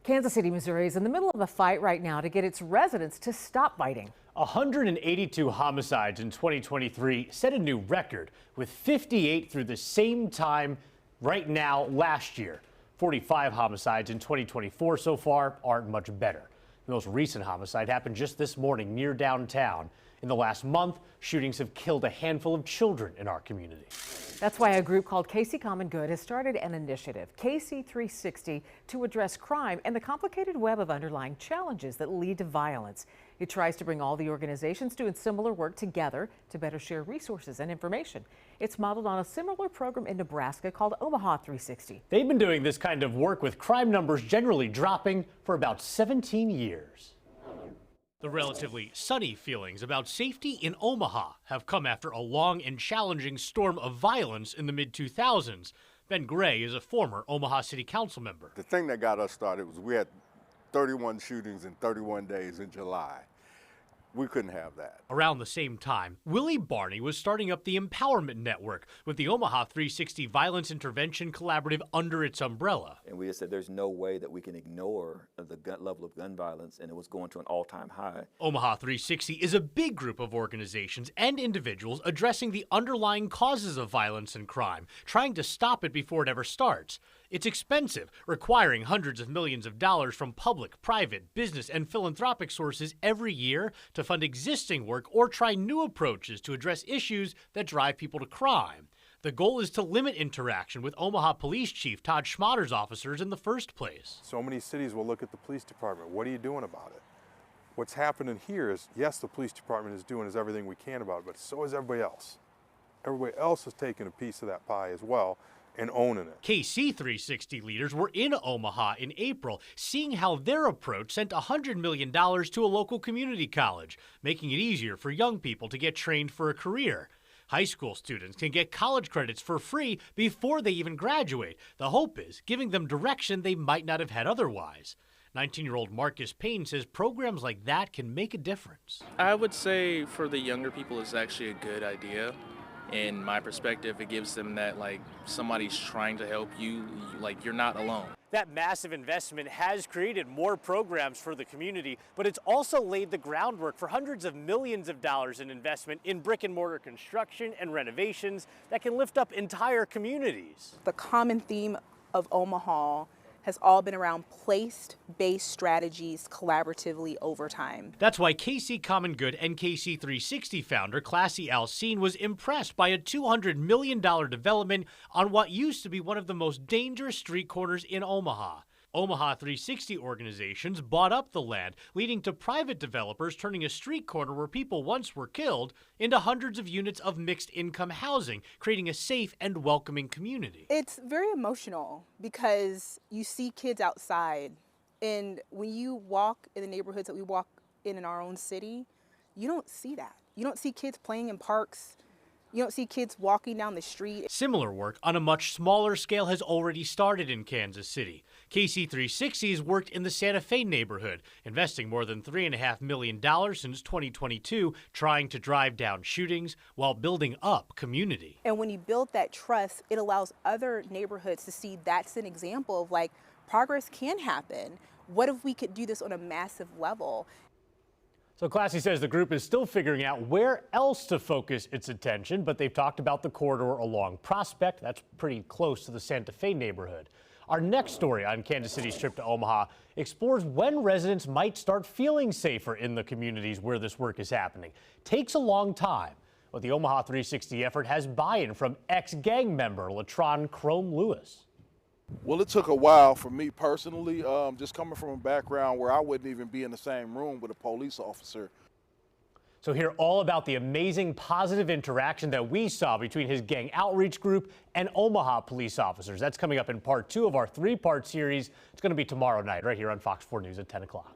Kansas City, Missouri is in the middle of a fight right now to get its residents to stop biting. 182 homicides in 2023 set a new record, with 58 through the same time right now last year. 45 homicides in 2024 so far aren't much better. The most recent homicide happened just this morning near downtown. In the last month, shootings have killed a handful of children in our community. That's why a group called KC Common Good has started an initiative, KC 360, to address crime and the complicated web of underlying challenges that lead to violence. It tries to bring all the organizations doing similar work together to better share resources and information. It's modeled on a similar program in Nebraska called Omaha 360. They've been doing this kind of work with crime numbers generally dropping for about 17 years. The relatively sunny feelings about safety in Omaha have come after a long and challenging storm of violence in the mid-2000s. Ben Gray is a former Omaha City Council member. The thing that got us started was we had 31 shootings in 31 days in July. We couldn't have that. Around the same time, Willie Barney was starting up the Empowerment Network with the Omaha 360 Violence Intervention Collaborative under its umbrella. And we just said there's no way that we can ignore the level of gun violence, and it was going to an all-time high. Omaha 360 is a big group of organizations and individuals addressing the underlying causes of violence and crime, trying to stop it before it ever starts. It's expensive, requiring hundreds of millions of dollars from public, private, business, and philanthropic sources every year to fund existing work or try new approaches to address issues that drive people to crime. The goal is to limit interaction with Omaha Police Chief Todd Schmader's officers in the first place. So many cities will look at the police department. What are you doing about it? What's happening here is, yes, the police department is doing everything we can about it, but so is everybody else. Everybody else is taking a piece of that pie as well and owning it. KC 360 leaders were in Omaha in April, seeing how their approach sent $100 million to a local community college, making it easier for young people to get trained for a career. High school students can get college credits for free before they even graduate. The hope is giving them direction they might not have had otherwise. 19-year-old Marcus Payne says programs like that can make a difference. I would say for the younger people it's actually a good idea. In my perspective, it gives them that, like, somebody's trying to help you, like, you're not alone. That massive investment has created more programs for the community, but it's also laid the groundwork for hundreds of millions of dollars in investment in brick and mortar construction and renovations that can lift up entire communities. The common theme of Omaha has all been around place-based strategies collaboratively over time. That's why KC Common Good and KC 360 founder Classy Alcine was impressed by a $200 million development on what used to be one of the most dangerous street corners in Omaha. Omaha 360 organizations bought up the land, leading to private developers turning a street corner where people once were killed into hundreds of units of mixed-income housing, creating a safe and welcoming community. It's very emotional because you see kids outside, and when you walk in the neighborhoods that we walk in our own city, you don't see that. You don't see kids playing in parks. You don't see kids walking down the street. Similar work on a much smaller scale has already started in Kansas City. KC 360 has worked in the Santa Fe neighborhood, investing more than $3.5 million since 2022, trying to drive down shootings while building up community. And when you build that trust, it allows other neighborhoods to see that's an example of, like, progress can happen. What if we could do this on a massive level? So Classy says the group is still figuring out where else to focus its attention, but they've talked about the corridor along Prospect. That's pretty close to the Santa Fe neighborhood. Our next story on Kansas City's trip to Omaha explores when residents might start feeling safer in the communities where this work is happening. Takes a long time, but the Omaha 360 effort has buy-in from ex-gang member Latron Chrome Lewis. Well, it took a while for me personally, just coming from a background where I wouldn't even be in the same room with a police officer. So hear all about the amazing positive interaction that we saw between his gang outreach group and Omaha police officers. That's coming up in part 2 of our 3-part series. It's going to be tomorrow night right here on Fox 4 News at 10 o'clock.